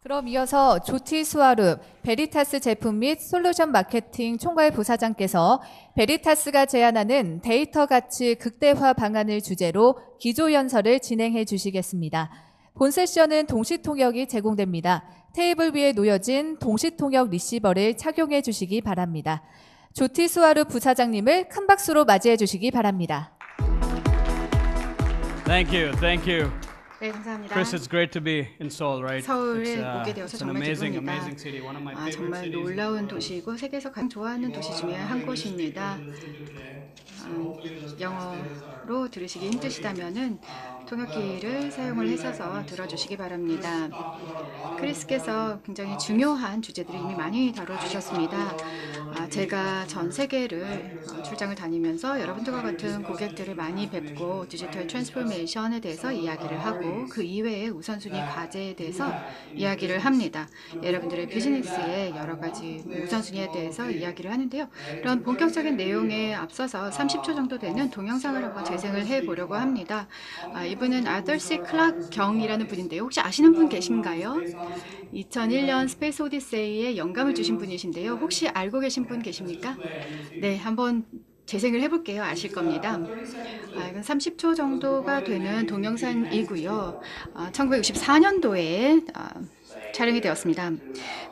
그럼 이어서 조티 수아룹 베리타스 제품 및 솔루션 마케팅 총괄 부사장께서 베리타스가 제안하는 데이터 가치 극대화 방안을 주제로 기조연설을 진행해 주시겠습니다. 본 세션은 동시통역이 제공됩니다. 테이블 위에 놓여진 동시통역 리시버를 착용해 주시기 바랍니다. 조티 수아룹 부사장님을 큰 박수로 맞이해 주시기 바랍니다. Thank you, thank you. 네, 감사합니다. Chris, it's great to be in Seoul, right? 서울에 오게 되어서 It's an 정말 amazing, 기쁩니다. amazing city. One of my favorite 정말 cities. 놀라운 도시이고 세계에서 가장 좋아하는 도시 중에 한 곳입니다. 영어로 들으시기 힘드시다면은 통역기를 사용을 하셔서 들어주시기 바랍니다. 크리스께서 굉장히 중요한 주제들을 이미 많이 다뤄주셨습니다. 제가 전 세계를 출장을 다니면서 여러분들과 같은 고객들을 많이 뵙고 디지털 트랜스포메이션에 대해서 이야기를 하고 그 이외의 우선순위 과제에 대해서 이야기를 합니다. 여러분들의 비즈니스의 여러 가지 우선순위에 대해서 이야기를 하는데요. 이런 본격적인 내용에 앞서서 30초 정도 되는 동영상을 한번 재생을 해보려고 합니다. 이분은 아더 C 클락 경이라는 분인데요. 혹시 아시는 분 계신가요? 2001년 스페이스 오디세이에 영감을 주신 분이신데요. 혹시 알고 계신 분 계십니까? 네, 한번 재생을 해볼게요. 아실 겁니다. 이건 30초 정도가 되는 동영상이고요. 1964년도에 촬영이 되었습니다.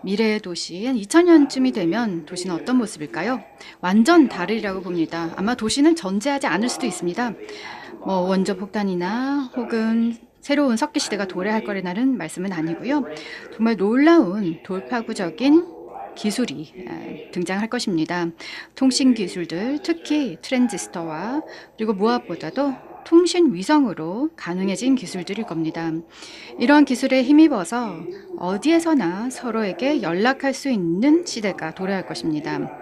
미래의 도시, 한 2000년쯤이 되면 도시는 어떤 모습일까요? 완전 다르리라고 봅니다. 아마 도시는 존재하지 않을 수도 있습니다. 원자 폭탄이나 혹은 새로운 석기 시대가 도래할 거라는 말씀은 아니고요. 정말 놀라운 돌파구적인 기술이 등장할 것입니다. 통신 기술들, 특히 트랜지스터와 그리고 무엇보다도 통신 위성으로 가능해진 기술들일 겁니다. 이런 기술에 힘입어서 어디에서나 서로에게 연락할 수 있는 시대가 도래할 것입니다.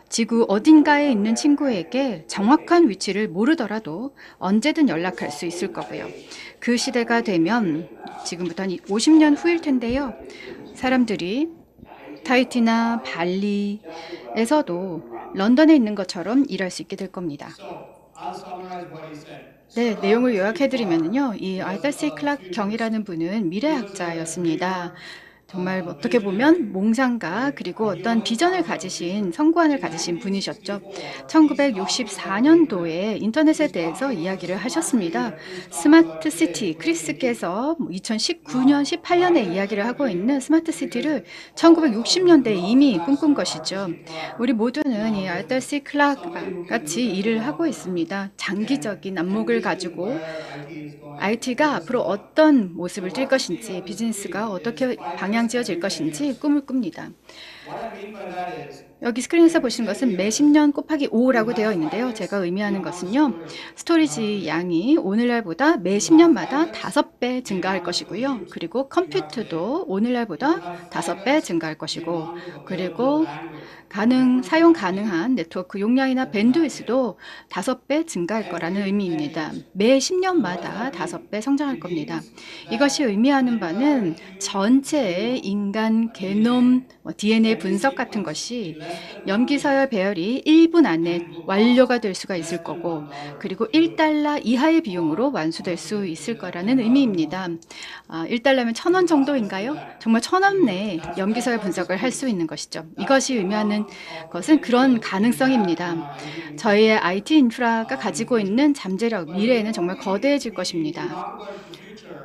지구 어딘가에 있는 친구에게 정확한 위치를 모르더라도 언제든 연락할 수 있을 거고요. 그 시대가 되면 지금부터 한 50년 후일 텐데요. 사람들이 타히티나 발리에서도 런던에 있는 것처럼 일할 수 있게 될 겁니다. 네, 내용을 요약해드리면요. 이 아더 C 클락 경이라는 분은 미래학자였습니다. 정말 어떻게 보면 몽상가 그리고 어떤 비전을 가지신 성관을 가지신 분이셨죠. 1964년도에 인터넷에 대해서 이야기를 하셨습니다. 스마트 시티, 크리스께서 2019년, 18년에 이야기를 하고 있는 스마트 시티를 1960년대에 이미 꿈꾼 것이죠. 우리 모두는 이 아더 C 클락 같이 일을 하고 있습니다. 장기적인 안목을 가지고 IT가 앞으로 어떤 모습을 띌 것인지, 비즈니스가 어떻게 방향 지어질 것인지 꿈을 꿉니다. 여기 스크린에서 보시는 것은 매 10년 곱하기 5라고 되어 있는데요. 제가 의미하는 것은요. 스토리지 양이 오늘날보다 매 10년마다 5배 증가할 것이고요. 그리고 컴퓨터도 오늘날보다 5배 증가할 것이고, 그리고 사용 가능한 네트워크 용량이나 밴드위스도 5배 증가할 거라는 의미입니다. 매 10년마다 5배 성장할 겁니다. 이것이 의미하는 바는 전체의 인간 게놈, DNA 분석 같은 것이 염기서열 배열이 1분 안에 완료가 될 수가 있을 거고, 그리고 1달러 이하의 비용으로 완수될 수 있을 거라는 의미입니다. 1달러면 1,000원 정도인가요? 정말 1,000원 내에 염기서열 분석을 할 수 있는 것이죠. 이것이 의미하는 것은 그런 가능성입니다. 저희의 IT 인프라가 가지고 있는 잠재력, 미래에는 정말 거대해질 것입니다.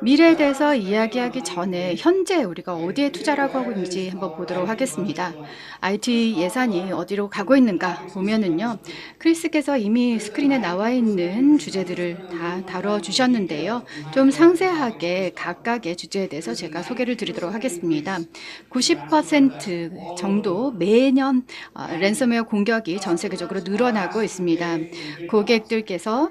미래에 대해서 이야기하기 전에 현재 우리가 어디에 투자를 하고 있는지 한번 보도록 하겠습니다. IT 예산이 어디로 가고 있는가 보면은요. 크리스께서 이미 스크린에 나와 있는 주제들을 다 다뤄주셨는데요. 좀 상세하게 각각의 주제에 대해서 제가 소개를 드리도록 하겠습니다. 90% 정도 매년 랜섬웨어 공격이 전 세계적으로 늘어나고 있습니다. 고객들께서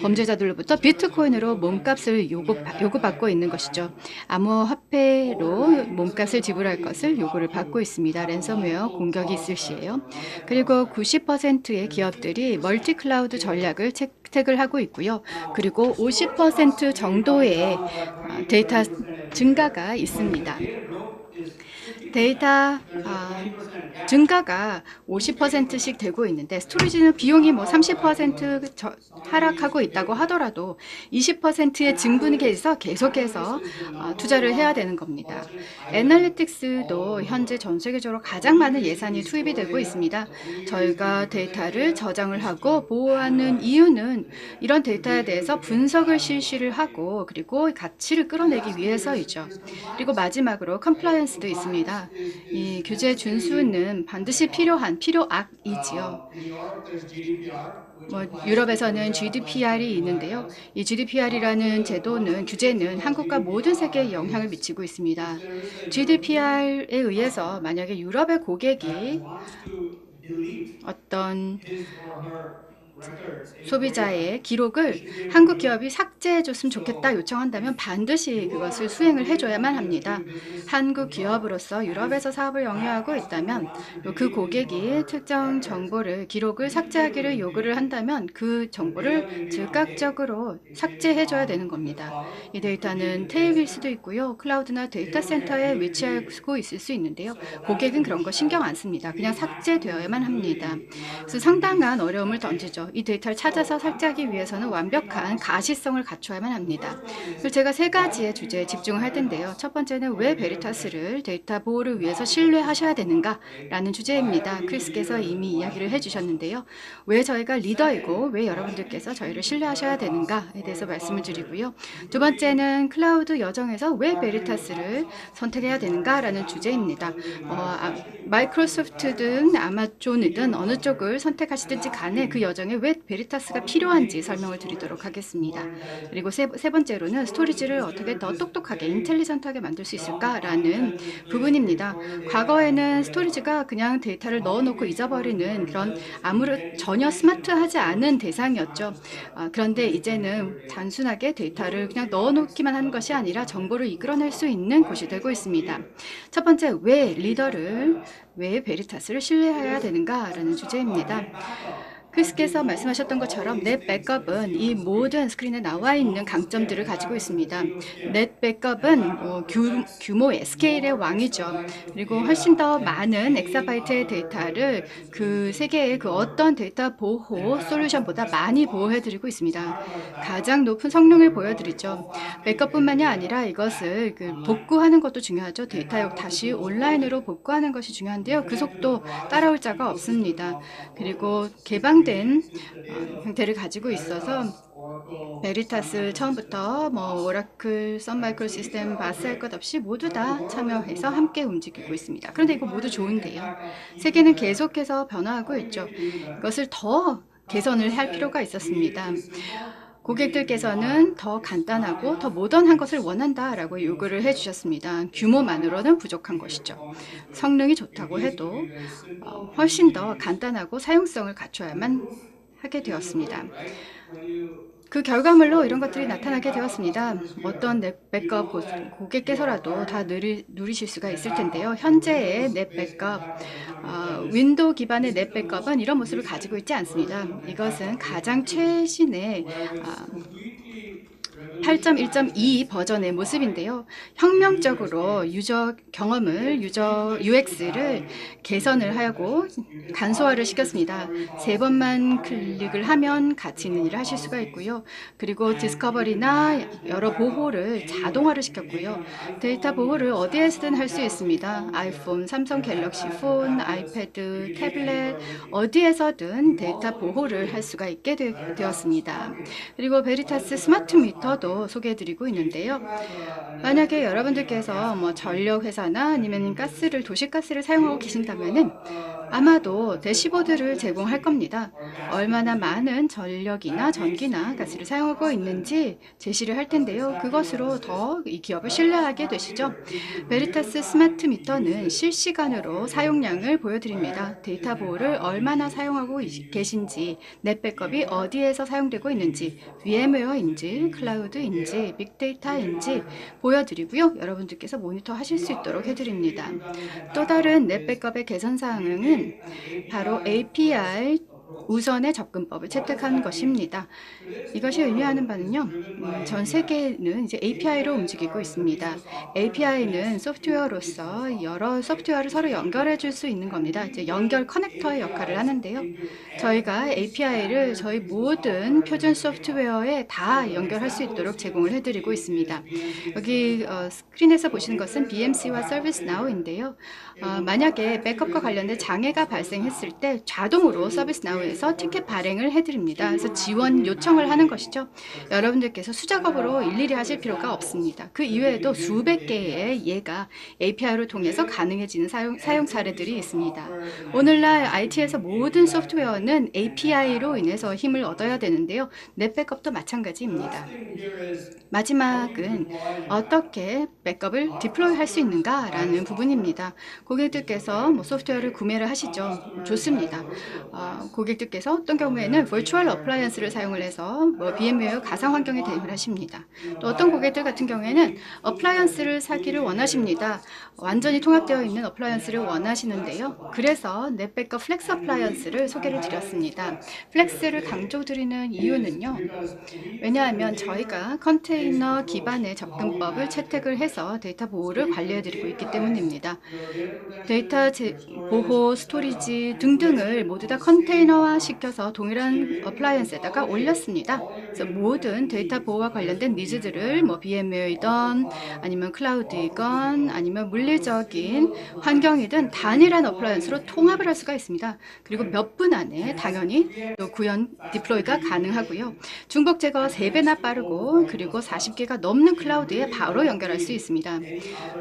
범죄자들로부터 비트코인으로 몸값을 요구받고 있는 것이죠. 암호화폐로 몸값을 지불할 것을 요구를 받고 있습니다. 랜섬웨어 공격이 있을 시에요. 그리고 90%의 기업들이 멀티 클라우드 전략을 채택을 하고 있고요. 그리고 50% 정도의 데이터 증가가 있습니다. 데이터 증가가 50%씩 되고 있는데 스토리지는 비용이 뭐 30% 하락하고 있다고 하더라도 20%의 증분에서 계속해서 투자를 해야 되는 겁니다. 애널리틱스도 현재 전 세계적으로 가장 많은 예산이 투입이 되고 있습니다. 저희가 데이터를 저장을 하고 보호하는 이유는 이런 데이터에 대해서 분석을 실시를 하고 그리고 가치를 끌어내기 위해서이죠. 그리고 마지막으로 컴플라이언스도 있습니다. 이 규제 준수는 반드시 필요악이지요. 유럽에서는 GDPR이 있는데요. 이 GDPR이라는 제도는 규제는 한국과 모든 세계에 영향을 미치고 있습니다. GDPR에 의해서 만약에 유럽의 고객이 어떤 소비자의 기록을 한국 기업이 삭제해 줬으면 좋겠다 요청한다면 반드시 그것을 수행을 해줘야만 합니다. 한국 기업으로서 유럽에서 사업을 영위하고 있다면 그 고객이 특정 정보를 기록을 삭제하기를 요구를 한다면 그 정보를 즉각적으로 삭제해 줘야 되는 겁니다. 이 데이터는 테이프일 수도 있고요. 클라우드나 데이터 센터에 위치하고 있을 수 있는데요. 고객은 그런 거 신경 안 씁니다. 그냥 삭제되어야만 합니다. 그래서 상당한 어려움을 던지죠. 이 데이터를 찾아서 삭제하기 위해서는 완벽한 가시성을 갖춰야만 합니다. 그래서 제가 세 가지의 주제에 집중을 할 텐데요. 첫 번째는 왜 베리타스를 데이터 보호를 위해서 신뢰하셔야 되는가라는 주제입니다. 크리스께서 이미 이야기를 해주셨는데요. 왜 저희가 리더이고 왜 여러분들께서 저희를 신뢰하셔야 되는가에 대해서 말씀을 드리고요. 두 번째는 클라우드 여정에서 왜 베리타스를 선택해야 되는가라는 주제입니다. 마이크로소프트든 아마존이든 어느 쪽을 선택하시든지 간에 그 여정에 왜 베리타스가 필요한지 설명을 드리도록 하겠습니다. 그리고 세 번째로는 스토리지를 어떻게 더 똑똑하게 인텔리전트하게 만들 수 있을까라는 부분입니다. 과거에는 스토리지가 그냥 데이터를 넣어놓고 잊어버리는 그런 전혀 스마트하지 않은 대상이었죠. 그런데 이제는 단순하게 데이터를 그냥 넣어놓기만 하는 것이 아니라 정보를 이끌어낼 수 있는 곳이 되고 있습니다. 첫 번째, 왜 베리타스를 신뢰해야 되는가라는 주제입니다. 크리스께서 말씀하셨던 것처럼 넷 백업은 이 모든 스크린에 나와 있는 강점들을 가지고 있습니다. 넷 백업은 규모의 스케일의 왕이죠. 그리고 훨씬 더 많은 엑사바이트의 데이터를 그 세계의 그 어떤 데이터 보호 솔루션보다 많이 보호해드리고 있습니다. 가장 높은 성능을 보여드리죠. 백업뿐만이 아니라 이것을 복구하는 것도 중요하죠. 데이터 다시 온라인으로 복구하는 것이 중요한데요. 그 속도 따라올 자가 없습니다. 그리고 개방된 형태를 가지고 있어서 베리타스 처음부터 오라클, 썬마이크로 시스템, 바스 할 것 없이 모두 다 참여해서 함께 움직이고 있습니다. 그런데 이거 모두 좋은데요. 세계는 계속해서 변화하고 있죠. 이것을 더 개선을 할 필요가 있었습니다. 고객들께서는 더 간단하고 더 모던한 것을 원한다라고 요구를 해주셨습니다. 규모만으로는 부족한 것이죠. 성능이 좋다고 해도 훨씬 더 간단하고 사용성을 갖춰야만 하게 되었습니다. 그 결과물로 이런 것들이 나타나게 되었습니다. 어떤 넷 백업 고객께서라도 다 누리실 수가 있을 텐데요. 현재의 넷 백업, 윈도우 기반의 넷 백업은 이런 모습을 가지고 있지 않습니다. 이것은 가장 최신의 8.1.2 버전의 모습인데요. 혁명적으로 유저 경험을, UX를 개선을 하고 간소화를 시켰습니다. 3번만 클릭을 하면 가치 있는 일을 하실 수가 있고요. 그리고 디스커버리나 여러 보호를 자동화를 시켰고요. 데이터 보호를 어디에서든 할 수 있습니다. 아이폰, 삼성 갤럭시 폰, 아이패드, 태블릿 어디에서든 데이터 보호를 할 수가 있게 되었습니다. 그리고 베리타스 스마트 미터도 소개해드리고 있는데요. 만약에 여러분들께서 전력회사나 아니면 도시가스를 사용하고 계신다면은 아마도 대시보드를 제공할 겁니다. 얼마나 많은 전력이나 전기나 가스를 사용하고 있는지 제시를 할 텐데요. 그것으로 더 이 기업을 신뢰하게 되시죠. 베리타스 스마트 미터는 실시간으로 사용량을 보여드립니다. 데이터 보호를 얼마나 사용하고 계신지, 넷 백업이 어디에서 사용되고 있는지, VM웨어인지, 클라우드인지, 빅데이터인지 보여드리고요. 여러분들께서 모니터 하실 수 있도록 해드립니다. 또 다른 넷 백업의 개선 사항은 바로 API 우선의 접근법을 채택한 것입니다. 이것이 의미하는 바는요, 전 세계는 이제 API로 움직이고 있습니다. API는 소프트웨어로서 여러 소프트웨어를 서로 연결해 줄 수 있는 겁니다. 이제 연결 커넥터의 역할을 하는데요. 저희가 API를 저희 모든 표준 소프트웨어에 다 연결할 수 있도록 제공을 해드리고 있습니다. 여기 스크린에서 보시는 것은 BMC와 ServiceNow인데요. 만약에 백업과 관련된 장애가 발생했을 때 자동으로 ServiceNow에서 티켓 발행을 해드립니다. 그래서 지원 요청을 하는 것이죠. 여러분들께서 수작업으로 일일이 하실 필요가 없습니다. 그 이외에도 수백 개의 예가 API로 통해서 가능해지는 사용 사례들이 있습니다. 오늘날 IT에서 모든 소프트웨어는 API로 인해서 힘을 얻어야 되는데요. 넷백업도 마찬가지입니다. 마지막은 어떻게 백업을 디플로이 할 수 있는가라는 부분입니다. 고객들께서 소프트웨어를 구매를 하시죠. 좋습니다. 고객들께서 어떤 경우에는 Virtual Appliance를 사용을 해서 VMware 가상 환경에 대응을 하십니다. 또 어떤 고객들 같은 경우에는 Appliance를 사기를 원하십니다. 완전히 통합되어 있는 Appliance를 원하시는데요. 그래서 넷백업 플렉스 Appliance를 소개를 드렸습니다. 플렉스를 강조드리는 이유는요. 왜냐하면 저희가 컨테이너 기반의 접근법을 채택을 해서 데이터 보호를 관리해드리고 있기 때문입니다. 데이터 보호, 스토리지 등등을 모두 다 컨테이너화 시켜서 동일한 어플라이언스에다가 올렸습니다. 그래서 모든 데이터 보호와 관련된 니즈들을 VMware이든 아니면 클라우드이건 아니면 물리적인 환경이든 단일한 어플라이언스로 통합을 할 수가 있습니다. 그리고 몇 분 안에 당연히 또 구현 디플로이가 가능하고요. 중복 제거 3배나 빠르고 그리고 40개가 넘는 클라우드에 바로 연결할 수 있습니다.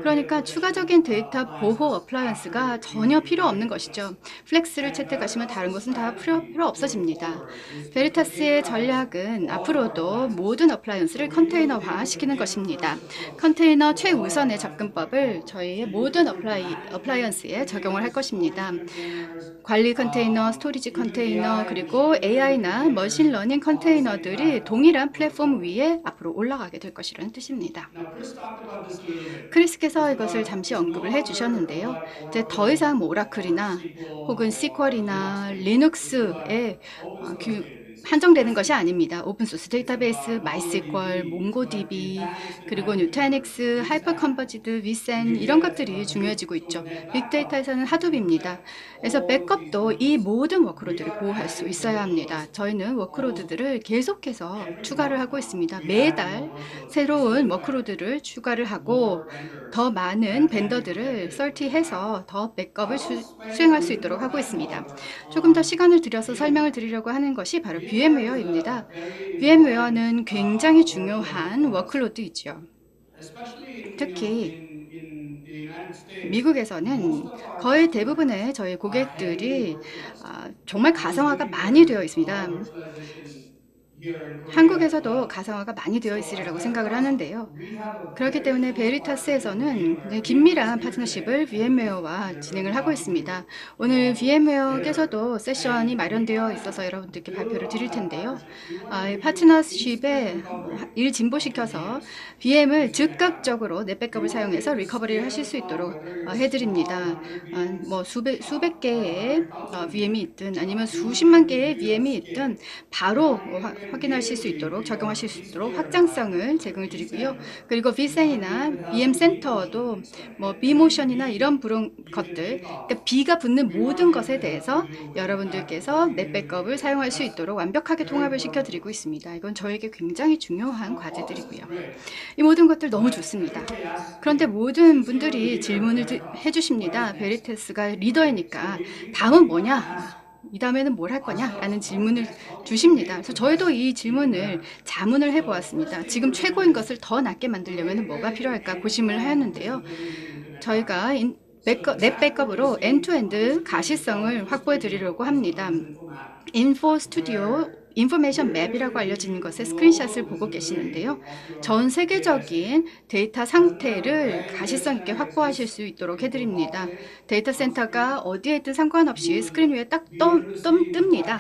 그러니까 추가적인 데이터 보호 어플라이언스가 전혀 필요 없는 것이죠. 플렉스를 채택하시면 다른 것은 다 필요 없어집니다. 베리타스의 전략은 앞으로도 모든 어플라이언스를 컨테이너화 시키는 것입니다. 컨테이너 최우선의 접근법을 저희의 모든 어플라이언스에 적용을 할 것입니다. 관리 컨테이너, 스토리지 컨테이너, 그리고 AI나 머신러닝 컨테이너들이 동일한 플랫폼 위에 앞으로 올라가게 될 것이라는 뜻입니다. 크리스께서 이것을 잠시 언급을 해주셨는데요. 이제 더 이상 오라클이나 혹은 SQL이나 리눅스에 한정되는 것이 아닙니다. 오픈소스 데이터베이스, MySQL, 몽고DB, 그리고 뉴타닉스, 하이퍼컨버지드, vSAN 이런 것들이 중요해지고 있죠. 빅데이터에서는 하둡입니다. 그래서 백업도 이 모든 워크로드를 보호할 수 있어야 합니다. 저희는 워크로드들을 계속해서 추가를 하고 있습니다. 매달 새로운 워크로드를 추가를 하고 더 많은 벤더들을 설치해서 더 백업을 수행할 수 있도록 하고 있습니다. 조금 더 시간을 들여서 설명을 드리려고 하는 것이 바로 VMware입니다. VMware는 굉장히 중요한 워크로드이죠. 특히 미국에서는 거의 대부분의 저희 고객들이 정말 가상화가 많이 되어 있습니다. 한국에서도 가상화가 많이 되어 있으리라고 생각을 하는데요. 그렇기 때문에 베리타스에서는 긴밀한 파트너십을 VMware와 진행을 하고 있습니다. 오늘 VMware께서도 세션이 마련되어 있어서 여러분들께 발표를 드릴 텐데요. 이 파트너십에 일 진보시켜서 VM을 즉각적으로 넷백업을 사용해서 리커버리를 하실 수 있도록 해드립니다. 수백 개의 VM이 있든 아니면 수십만 개의 VM이 있든 바로 확인하실 수 있도록 적용하실 수 있도록 확장성을 제공을 드리고요. 그리고 vSAN이나 VM센터도 vMotion이나 이런 것들, 그러니까 B가 붙는 모든 것에 대해서 여러분들께서 넷백업을 사용할 수 있도록 완벽하게 통합을 시켜드리고 있습니다. 이건 저에게 굉장히 중요한 과제들이고요. 이 모든 것들 너무 좋습니다. 그런데 모든 분들이 질문을 해주십니다. 베리타스가 리더이니까 다음은 뭐냐? 이 다음에는 뭘 할 거냐? 라는 질문을 주십니다. 그래서 저희도 이 질문을 자문을 해보았습니다. 지금 최고인 것을 더 낫게 만들려면 뭐가 필요할까 고심을 하였는데요. 저희가 넷 백업으로 엔투엔드 가시성을 확보해 드리려고 합니다. 인포 스튜디오 인포메이션 맵이라고 알려지는 것의 스크린샷을 보고 계시는데요. 전 세계적인 데이터 상태를 가시성 있게 확보하실 수 있도록 해드립니다. 데이터 센터가 어디에 있든 상관없이 스크린 위에 딱 뜹니다.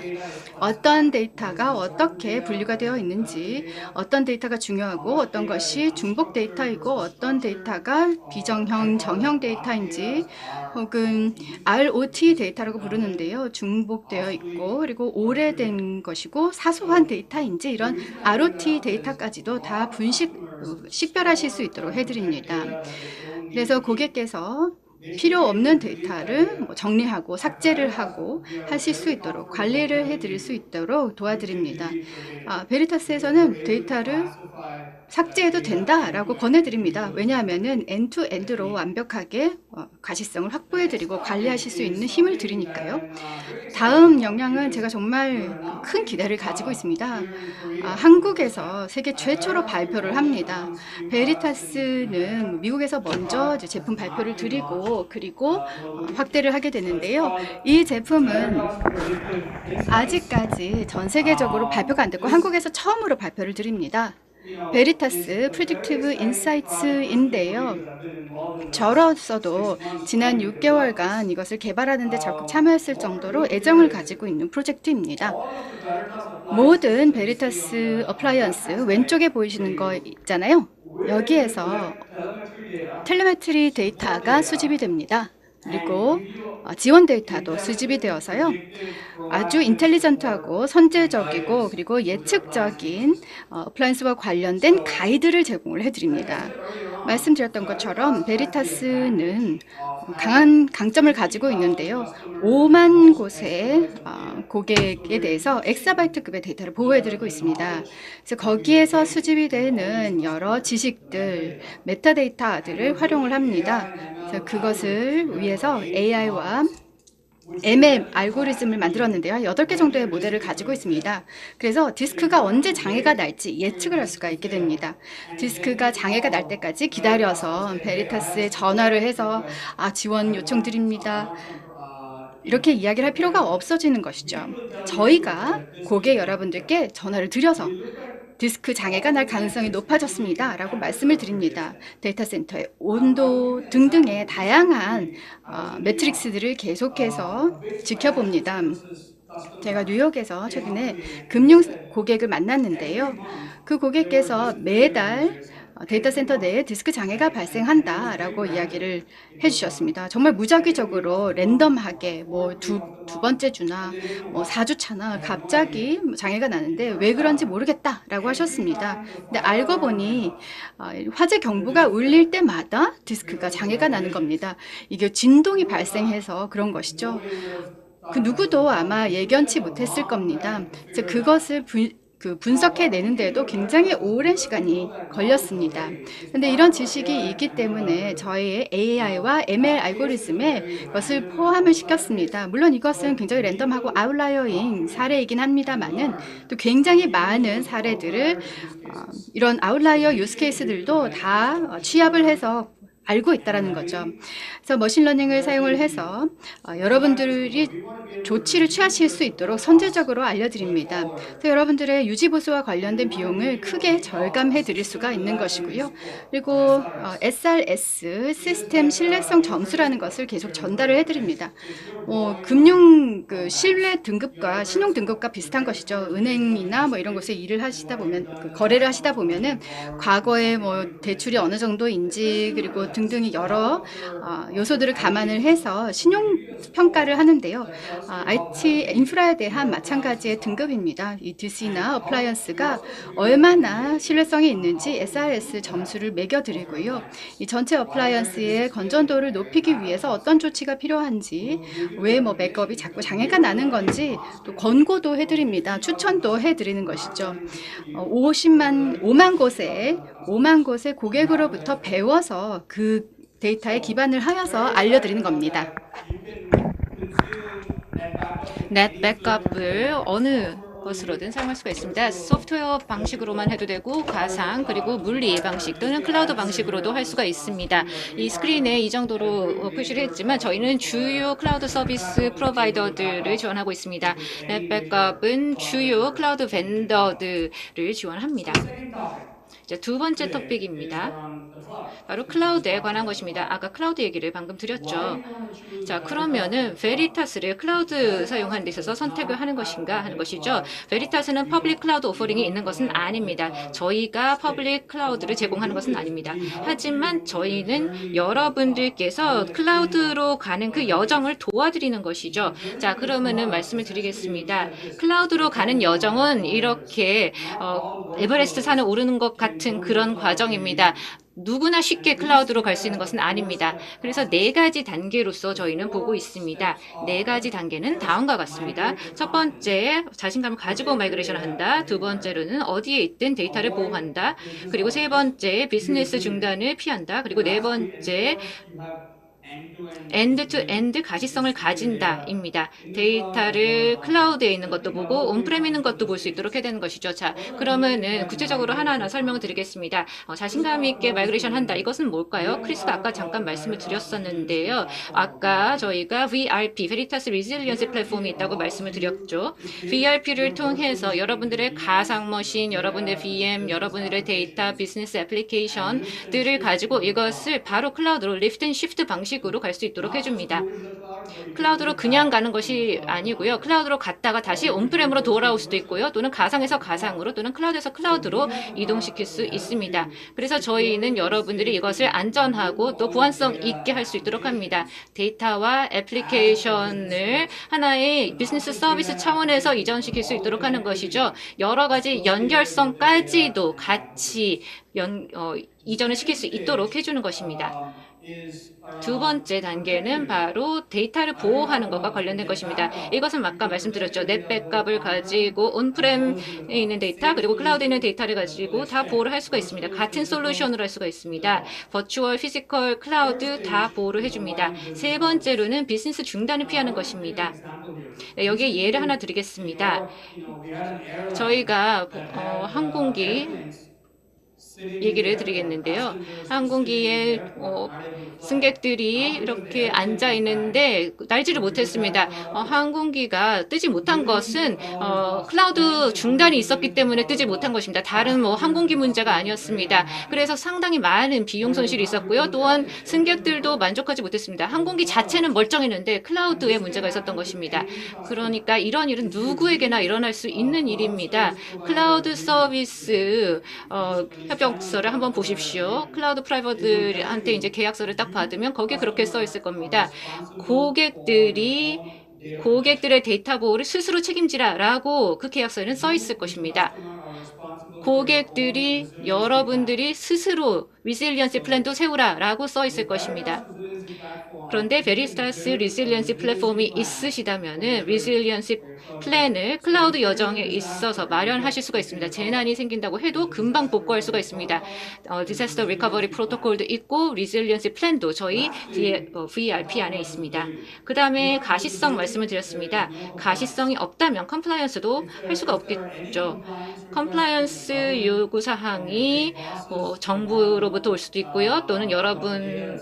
어떤 데이터가 어떻게 분류가 되어 있는지, 어떤 데이터가 중요하고 어떤 것이 중복 데이터이고 어떤 데이터가 비정형, 정형 데이터인지 혹은 ROT 데이터라고 부르는데요. 중복되어 있고 그리고 오래된 것이고 사소한 데이터인지 이런 ROT 데이터까지도 다 식별하실 수 있도록 해드립니다. 그래서 고객께서 필요 없는 데이터를 정리하고 삭제를 하고 하실 수 있도록 관리를 해드릴 수 있도록 도와드립니다. 베리타스에서는 데이터를 삭제해도 된다라고 권해드립니다. 왜냐하면 엔투엔드로 완벽하게 가시성을 확보해드리고 관리하실 수 있는 힘을 드리니까요. 다음 영향은 제가 정말 큰 기대를 가지고 있습니다. 한국에서 세계 최초로 발표를 합니다. 베리타스는 미국에서 먼저 제품 발표를 드리고 그리고 확대를 하게 되는데요. 이 제품은 아직까지 전 세계적으로 발표가 안 됐고 한국에서 처음으로 발표를 드립니다. 베리타스 프리딕티브 인사이츠인데요. 저로서도 지난 6개월간 이것을 개발하는 데 적극 참여했을 정도로 애정을 가지고 있는 프로젝트입니다. 모든 베리타스 어플라이언스 왼쪽에 보이시는 거 있잖아요. 여기에서 텔레메트리 데이터가 수집이 됩니다. 그리고 지원 데이터도 수집이 되어서요. 아주 인텔리전트하고 선제적이고 그리고 예측적인 어플라이언스와 관련된 가이드를 제공을 해드립니다. 말씀드렸던 것처럼 베리타스는 강한 강점을 가지고 있는데요. 5만 곳의 고객에 대해서 엑사바이트급의 데이터를 보호해드리고 있습니다. 그래서 거기에서 수집이 되는 여러 지식들, 메타데이터들을 활용을 합니다. 그래서 그것을 위해서 AI와 ML 알고리즘을 만들었는데요. 8개 정도의 모델을 가지고 있습니다. 그래서 디스크가 언제 장애가 날지 예측을 할 수가 있게 됩니다. 디스크가 장애가 날 때까지 기다려서 베리타스에 전화를 해서 지원 요청드립니다. 이렇게 이야기를 할 필요가 없어지는 것이죠. 저희가 고객 여러분들께 전화를 드려서 디스크 장애가 날 가능성이 높아졌습니다 라고 말씀을 드립니다. 데이터 센터의 온도 등등의 다양한 매트릭스들을 계속해서 지켜봅니다. 제가 뉴욕에서 최근에 금융 고객을 만났는데요. 그 고객께서 매달 데이터 센터 내에 디스크 장애가 발생한다라고 이야기를 해주셨습니다. 정말 무작위적으로 랜덤하게 두 번째 주나 4주 차나 갑자기 장애가 나는데 왜 그런지 모르겠다라고 하셨습니다. 근데 알고 보니 화재 경보가 울릴 때마다 디스크가 장애가 나는 겁니다. 이게 진동이 발생해서 그런 것이죠. 그 누구도 아마 예견치 못했을 겁니다. 그래서 그것을 분석해내는데도 굉장히 오랜 시간이 걸렸습니다. 그런데 이런 지식이 있기 때문에 저희의 AI와 ML 알고리즘에 것을 포함을 시켰습니다. 물론 이것은 굉장히 랜덤하고 아웃라이어인 사례이긴 합니다만은 또 굉장히 많은 사례들을 이런 아웃라이어 유스 케이스들도 다 취합을 해서 알고 있다는 거죠. 그래서 머신러닝을 사용을 해서 여러분들이 조치를 취하실 수 있도록 선제적으로 알려드립니다. 그래서 여러분들의 유지보수와 관련된 비용을 크게 절감해 드릴 수가 있는 것이고요. 그리고 SRS 시스템 신뢰성 점수라는 것을 계속 전달을 해드립니다. 금융 신뢰 등급과 신용 등급과 비슷한 것이죠. 은행이나 이런 곳에 일을 하시다 보면 거래를 하시다 보면은 과거에 대출이 어느 정도인지 그리고 등등의 여러 요소들을 감안을 해서 신용 평가를 하는데요. IT 인프라에 대한 마찬가지의 등급입니다. 이 DC나 어플라이언스가 얼마나 신뢰성이 있는지 SRS 점수를 매겨드리고요. 이 전체 어플라이언스의 건전도를 높이기 위해서 어떤 조치가 필요한지, 왜 백업이 자꾸 장애가 나는 건지 또 권고도 해드립니다. 추천도 해드리는 것이죠. 5만 곳의 고객으로부터 배워서 그 데이터에 기반을 하여서 알려드리는 겁니다. 넷 백업을 것으로든 사용할 수가 있습니다. 소프트웨어 방식으로만 해도 되고 가상 그리고 물리 방식 또는 클라우드 방식으로도 할 수가 있습니다. 이 스크린에 이 정도로 표시를 했지만 저희는 주요 클라우드 서비스 프로바이더들을 지원하고 있습니다. 넷백업은 주요 클라우드 벤더들을 지원합니다. 자, 두 번째 토픽입니다. 바로 클라우드에 관한 것입니다. 아까 클라우드 얘기를 방금 드렸죠. 자, 그러면은 베리타스를 클라우드 사용하는 데 있어서 선택을 하는 것인가 하는 것이죠. 베리타스는 퍼블릭 클라우드 오퍼링이 있는 것은 아닙니다. 저희가 퍼블릭 클라우드를 제공하는 것은 아닙니다. 하지만 저희는 여러분들께서 클라우드로 가는 그 여정을 도와드리는 것이죠. 자, 그러면은 말씀을 드리겠습니다. 클라우드로 가는 여정은 이렇게 에베레스트 산을 오르는 것 같은 그런 과정입니다. 누구나 쉽게 클라우드로 갈 수 있는 것은 아닙니다. 그래서 4가지 단계로서 저희는 보고 있습니다. 4가지 단계는 다음과 같습니다. 첫 번째, 자신감을 가지고 마이그레이션을 한다. 두 번째로는 어디에 있든 데이터를 보호한다. 그리고 세 번째, 비즈니스 중단을 피한다. 그리고 네 번째, 엔드-투-엔드 가시성을 가진다입니다. 데이터를 클라우드에 있는 것도 보고 온프렘 있는 것도 볼 수 있도록 해야 되는 것이죠. 자, 그러면은 구체적으로 하나하나 설명을 드리겠습니다. 자신감 있게 마이그레이션 한다. 이것은 뭘까요? 크리스가 아까 잠깐 말씀을 드렸었는데요. 아까 저희가 VRP, 베리타스 리질리언스 플랫폼이 있다고 말씀을 드렸죠. VRP를 통해서 여러분들의 가상 머신, 여러분들의 VM, 여러분들의 데이터, 비즈니스 애플리케이션들을 가지고 이것을 바로 클라우드로 리프트 앤 시프트 방식으로 갈 수 있도록 해줍니다. 클라우드로 그냥 가는 것이 아니고요. 클라우드로 갔다가 다시 온프렘으로 돌아올 수도 있고요. 또는 가상에서 가상으로 또는 클라우드에서 클라우드로 이동시킬 수 있습니다. 그래서 저희는 여러분들이 이것을 안전하고 또 보안성 있게 할 수 있도록 합니다. 데이터와 애플리케이션을 하나의 비즈니스 서비스 차원에서 이전시킬 수 있도록 하는 것이죠. 여러 가지 연결성까지도 같이 이전을 시킬 수 있도록 해주는 것입니다. 두 번째 단계는 바로 데이터를 보호하는 것과 관련된 것입니다. 이것은 아까 말씀드렸죠. 넷백업을 가지고 온프렘에 있는 데이터 그리고 클라우드에 있는 데이터를 가지고 다 보호를 할 수가 있습니다. 같은 솔루션으로 할 수가 있습니다. 버추얼, 피지컬, 클라우드 다 보호를 해줍니다. 세 번째로는 비즈니스 중단을 피하는 것입니다. 네, 여기에 예를 하나 드리겠습니다. 저희가 항공기 얘기를 드리겠는데요. 항공기에 승객들이 이렇게 앉아 있는데 날지를 못했습니다. 항공기가 뜨지 못한 것은 클라우드 중단이 있었기 때문에 뜨지 못한 것입니다. 다른 항공기 문제가 아니었습니다. 그래서 상당히 많은 비용 손실이 있었고요. 또한 승객들도 만족하지 못했습니다. 항공기 자체는 멀쩡했는데 클라우드에 문제가 있었던 것입니다. 그러니까 이런 일은 누구에게나 일어날 수 있는 일입니다. 클라우드 서비스 협약서를 한번 보십시오. 클라우드 프라이버들한테 이제 계약서를 딱 받으면 거기에 그렇게 써 있을 겁니다. 고객들의 데이터 보호를 스스로 책임지라라고 그 계약서에는 써 있을 것입니다. 고객들이 여러분들이 스스로 리실리언시 플랜도 세우라라고 써 있을 것입니다. 그런데 베리타스 리실리언시 플랫폼이 있으시다면은 리실리언시 플랜을 클라우드 여정에 있어서 마련하실 수가 있습니다. 재난이 생긴다고 해도 금방 복구할 수가 있습니다. 디사스터 리커버리 프로토콜도 있고 리실리언시 플랜도 저희 VRP 안에 있습니다. 그 다음에 가시성 말씀을 드렸습니다. 가시성이 없다면 컴플라이언스도 할 수가 없겠죠. 컴플라이언스 요구사항이 정부로부터 올 수도 있고요. 또는 여러분의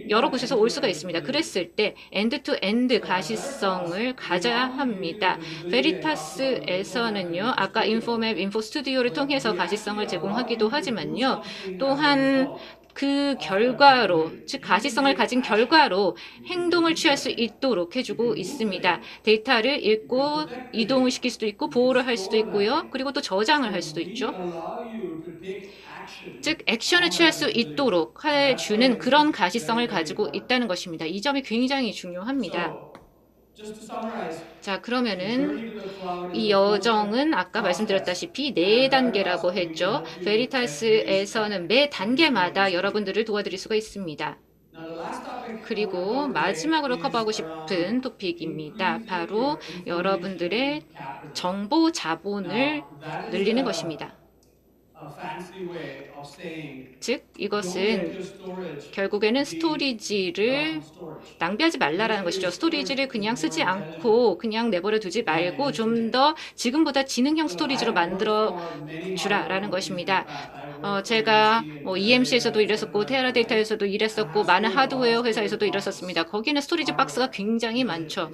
여러 곳에서 올 수가 있습니다. 그랬을 때 엔드-투-엔드 가시성을 가져야 합니다. 베리타스에서는요. 아까 인포맵, 인포스튜디오를 통해서 가시성을 제공하기도 하지만요. 또한 그 결과로, 즉 가시성을 가진 결과로 행동을 취할 수 있도록 해주고 있습니다. 데이터를 읽고 이동을 시킬 수도 있고 보호를 할 수도 있고요. 그리고 또 저장을 할 수도 있죠. 즉 액션을 취할 수 있도록 해주는 그런 가시성을 가지고 있다는 것입니다. 이 점이 굉장히 중요합니다. 자, 그러면은 이 여정은 아까 말씀드렸다시피 4단계라고 했죠. 베리타스에서는 매 단계마다 여러분들을 도와드릴 수가 있습니다. 그리고 마지막으로 커버하고 싶은 토픽입니다. 바로 여러분들의 정보 자본을 늘리는 것입니다. 즉 이것은 결국에는 스토리지를 낭비하지 말라라는 것이죠. 스토리지를 그냥 쓰지 않고 그냥 내버려 두지 말고 좀 더 지금보다 지능형 스토리지로 만들어 주라라는 것입니다. 제가 EMC에서도 일했었고 테라데이터에서도 일했었고 많은 하드웨어 회사에서도 일했었습니다. 거기는 스토리지 박스가 굉장히 많죠.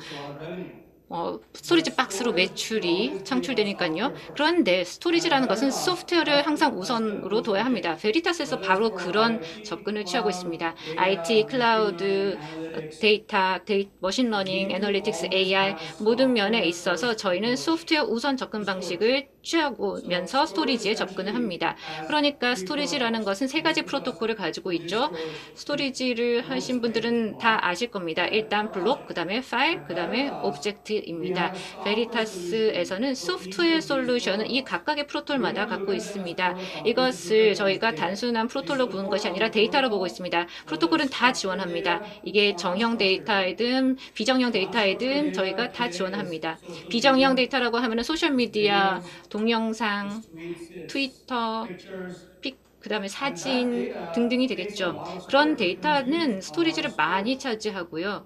스토리지 박스로 매출이 창출되니까요. 그런데 스토리지라는 것은 소프트웨어를 항상 우선으로 둬야 합니다. 베리타스에서 바로 그런 접근을 취하고 있습니다. IT, 클라우드, 데이터, 머신러닝, 애널리틱스, AI 모든 면에 있어서 저희는 소프트웨어 우선 접근 방식을 취하면서 스토리지에 접근을 합니다. 그러니까 스토리지라는 것은 세 가지 프로토콜을 가지고 있죠. 스토리지를 하신 분들은 다 아실 겁니다. 일단 블록, 그 다음에 파일, 그 다음에 오브젝트입니다. 베리타스에서는 소프트웨어 솔루션은 이 각각의 프로토콜마다 갖고 있습니다. 이것을 저희가 단순한 프로토콜로 보는 것이 아니라 데이터로 보고 있습니다. 프로토콜은 다 지원합니다. 이게 정형 데이터이든 비정형 데이터이든 저희가 다 지원합니다. 비정형 데이터라고 하면 소셜미디어, 동영상, 트위터, 그 다음에 사진 등등이 되겠죠. 그런 데이터는 스토리지를 많이 차지하고요.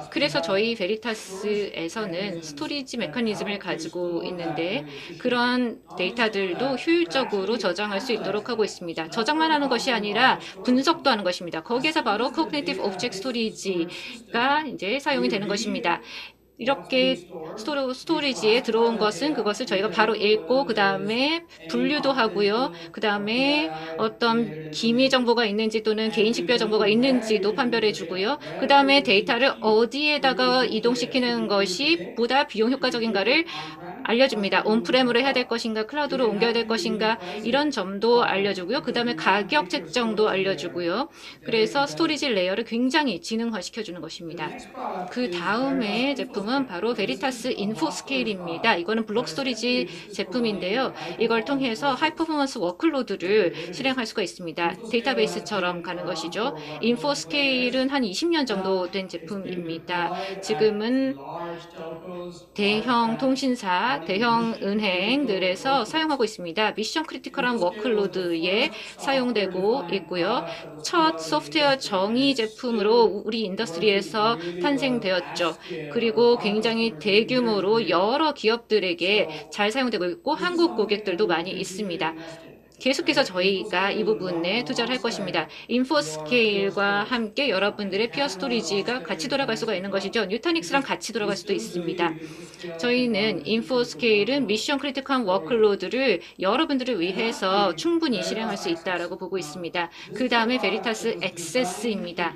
그래서 저희 베리타스에서는 스토리지 메커니즘을 가지고 있는데 그런 데이터들도 효율적으로 저장할 수 있도록 하고 있습니다. 저장만 하는 것이 아니라 분석도 하는 것입니다. 거기에서 바로 Cognitive Object Storage가 이제 사용이 되는 것입니다. 이렇게 스토리지에 들어온 것은 그것을 저희가 바로 읽고 그 다음에 분류도 하고요. 그 다음에 어떤 기밀 정보가 있는지 또는 개인식별 정보가 있는지도 판별해 주고요. 그 다음에 데이터를 어디에다가 이동시키는 것이 보다 비용 효과적인가를 알려줍니다. 온프렘으로 해야 될 것인가, 클라우드로 옮겨야 될 것인가 이런 점도 알려주고요. 그 다음에 가격 책정도 알려주고요. 그래서 스토리지 레이어를 굉장히 지능화시켜주는 것입니다. 그 다음에 제품은 바로 베리타스 인포스케일입니다. 이거는 블록 스토리지 제품인데요. 이걸 통해서 하이 퍼포먼스 워크로드를 실행할 수가 있습니다. 데이터베이스처럼 가는 것이죠. 인포스케일은 한 20년 정도 된 제품입니다. 지금은 대형 통신사, 대형 은행들에서 사용하고 있습니다. 미션 크리티컬한 워크로드에 사용되고 있고요. 첫 소프트웨어 정의 제품으로 우리 인더스트리에서 탄생되었죠. 그리고 굉장히 대규모로 여러 기업들에게 잘 사용되고 있고 한국 고객들도 많이 있습니다. 계속해서 저희가 이 부분에 투자를 할 것입니다. 인포스케일과 함께 여러분들의 피어 스토리지가 같이 돌아갈 수가 있는 것이죠. 뉴타닉스랑 같이 돌아갈 수도 있습니다. 저희는 인포스케일은 미션 크리티컬한 워크로드를 여러분들을 위해서 충분히 실행할 수 있다고 보고 있습니다. 그 다음에 베리타스 액세스입니다.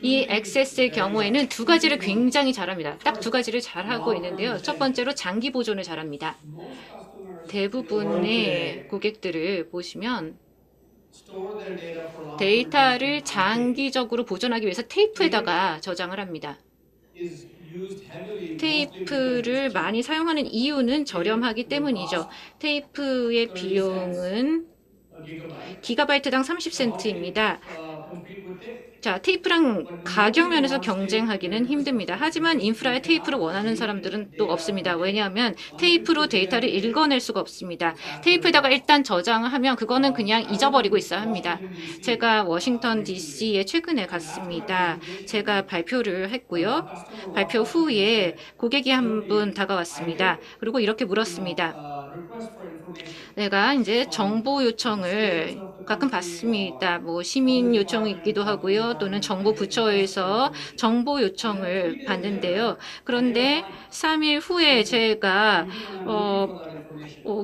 이 액세스의 경우에는 두 가지를 굉장히 잘합니다. 딱 두 가지를 잘하고 있는데요. 첫 번째로 장기 보존을 잘합니다. 대부분의 고객들을 보시면 데이터를 장기적으로 보존하기 위해서 테이프에다가 저장을 합니다. 테이프를 많이 사용하는 이유는 저렴하기 때문이죠. 테이프의 비용은 기가바이트당 30센트입니다. 자, 테이프랑 가격 면에서 경쟁하기는 힘듭니다. 하지만 인프라에 테이프를 원하는 사람들은 또 없습니다. 왜냐하면 테이프로 데이터를 읽어낼 수가 없습니다. 테이프에다가 일단 저장을 하면 그거는 그냥 잊어버리고 있어야 합니다. 제가 워싱턴 DC에 최근에 갔습니다. 제가 발표를 했고요. 발표 후에 고객이 한 분 다가왔습니다. 그리고 이렇게 물었습니다. 내가 이제 정보 요청을 가끔 받습니다. 뭐 시민 요청이 있기도 하고요. 또는 정보 부처에서 정보 요청을 받는데요. 그런데 3일 후에 제가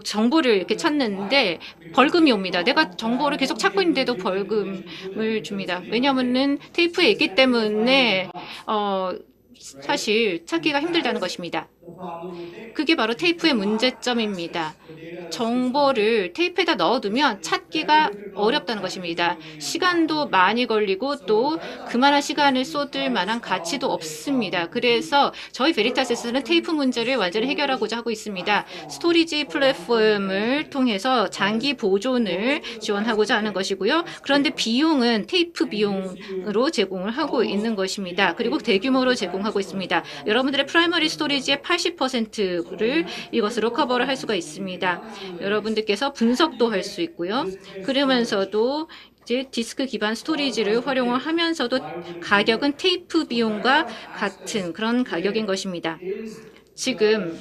정보를 이렇게 찾는데 벌금이 옵니다. 내가 정보를 계속 찾고 있는데도 벌금을 줍니다. 왜냐하면 테이프에 있기 때문에 사실 찾기가 힘들다는 것입니다. 그게 바로 테이프의 문제점입니다. 정보를 테이프에다 넣어두면 찾기가 어렵다는 것입니다. 시간도 많이 걸리고 또 그만한 시간을 쏟을 만한 가치도 없습니다. 그래서 저희 베리타스에서는 테이프 문제를 완전히 해결하고자 하고 있습니다. 스토리지 플랫폼을 통해서 장기 보존을 지원하고자 하는 것이고요. 그런데 비용은 테이프 비용으로 제공을 하고 있는 것입니다. 그리고 대규모로 제공하고 있습니다. 여러분들의 프라이머리 스토리지의 80%를 이것으로 커버를 할 수가 있습니다. 여러분들께서 분석도 할 수 있고요. 그러면서도 이제 디스크 기반 스토리지를 활용을 하면서도 가격은 테이프 비용과 같은 그런 가격인 것입니다. 지금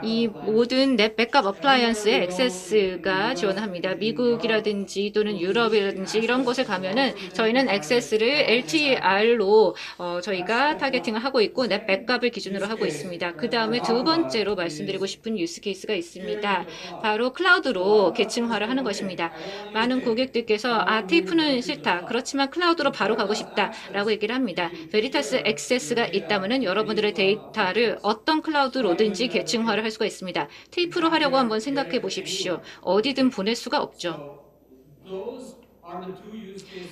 이 모든 넷 백업 어플라이언스의 액세스가 지원합니다. 미국이라든지 또는 유럽이라든지 이런 곳에 가면은 저희는 액세스를 LTR로 저희가 타겟팅을 하고 있고 넷 백업을 기준으로 하고 있습니다. 그 다음에 두 번째로 말씀드리고 싶은 유스 케이스가 있습니다. 바로 클라우드로 계층화를 하는 것입니다. 많은 고객들께서 테이프는 싫다. 그렇지만 클라우드로 바로 가고 싶다라고 얘기를 합니다. 베리타스 액세스가 있다면은 여러분들의 데이터를 어떤 클라우드로든지 계층화를 할 수가 있습니다. 테이프로 하려고 한번 생각해 보십시오. 어디든 보낼 수가 없죠.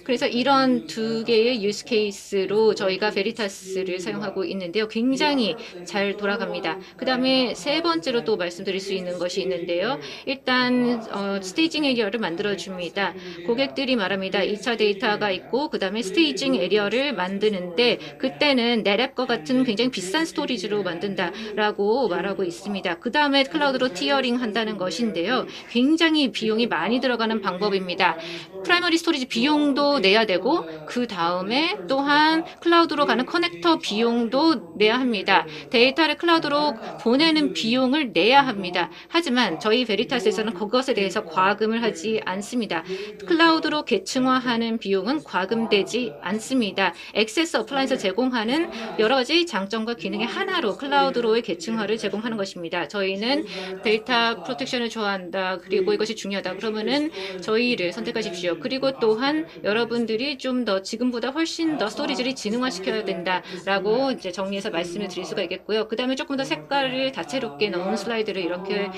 그래서 이런 두 개의 유스 케이스로 저희가 베리타스를 사용하고 있는데요. 굉장히 잘 돌아갑니다. 그 다음에 세 번째로 또 말씀드릴 수 있는 것이 있는데요. 일단 스테이징 에리어를 만들어줍니다. 고객들이 말합니다. 2차 데이터가 있고 그 다음에 스테이징 에리어를 만드는데 그때는 넷앱과 같은 굉장히 비싼 스토리지로 만든다라고 말하고 있습니다. 그 다음에 클라우드로 티어링 한다는 것인데요. 굉장히 비용이 많이 들어가는 방법입니다. 프라이머리 스토리지 비용도 내야 되고 그 다음에 또한 클라우드로 가는 커넥터 비용도 내야 합니다. 데이터를 클라우드로 보내는 비용을 내야 합니다. 하지만 저희 베리타스에서는 그것에 대해서 과금을 하지 않습니다. 클라우드로 계층화하는 비용은 과금되지 않습니다. 액세스 어플라이언스 제공하는 여러 가지 장점과 기능의 하나로 클라우드로의 계층화를 제공하는 것입니다. 저희는 데이터 프로텍션을 좋아한다. 그리고 이것이 중요하다. 그러면은 저희를 선택하십시오. 그리고 또한 여러분들이 좀 더 지금보다 훨씬 더 스토리지를 지능화시켜야 된다라고 이제 정리해서 말씀을 드릴 수가 있겠고요. 그 다음에 조금 더 색깔을 다채롭게 넣은 슬라이드를 이렇게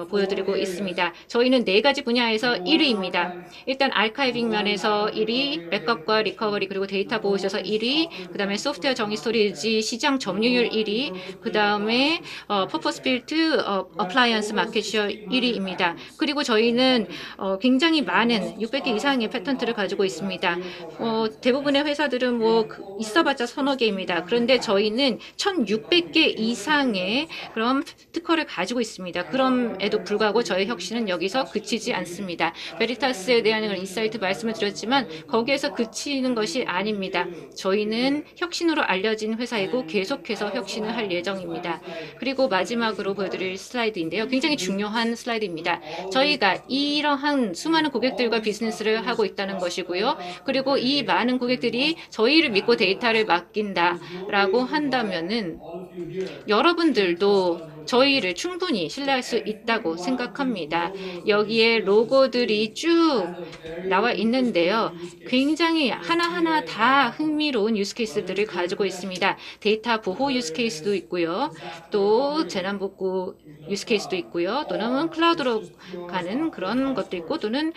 보여드리고 있습니다. 저희는 네 가지 분야에서 1위입니다. 일단 아카이빙 면에서 1위, 백업과 리커버리 그리고 데이터 보호 있어서 1위, 그 다음에 소프트웨어 정의 스토리지 시장 점유율 1위, 그 다음에 퍼포스 빌트 어플라이언스 마켓시어 1위입니다. 그리고 저희는 굉장히 많은 600개 이상의 패턴트를 가지고 있습니다. 대부분의 회사들은 뭐 있어봤자 서너 개입니다. 그런데 저희는 1600개 이상의 그런 특허를 가지고 있습니다. 그럼에도 불구하고 저희 혁신은 여기서 그치지 않습니다. 베리타스에 대한 인사이트 말씀을 드렸지만 거기에서 그치는 것이 아닙니다. 저희는 혁신으로 알려진 회사이고 계속해서 혁신을 할 예정입니다. 그리고 마지막으로 보여드릴 슬라이드인데요. 굉장히 중요한 슬라이드입니다. 저희가 이러한 수많은 고객들과 비즈니스를 하고 있다는 것이고요. 그리고 이 많은 고객들이 저희를 믿고 데이터를 맡긴다라고 한다면은 여러분들도 저희를 충분히 신뢰할 수 있다고 생각합니다. 여기에 로고들이 쭉 나와 있는데요. 굉장히 하나하나 다 흥미로운 유스케이스들을 가지고 있습니다. 데이터 보호 유스케이스도 있고요. 또 재난복구 유스케이스도 있고요. 또는 클라우드로 가는 그런 것도 있고 또는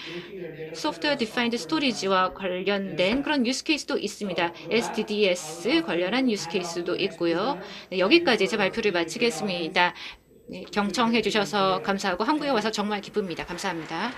소프트웨어 디파인드 스토리지와 관련된 그런 유스케이스도 있습니다. SDDS 관련한 유스케이스도 있고요. 네, 여기까지 제 발표를 마치겠습니다. 네, 경청해 주셔서 감사하고 한국에 와서 정말 기쁩니다. 감사합니다.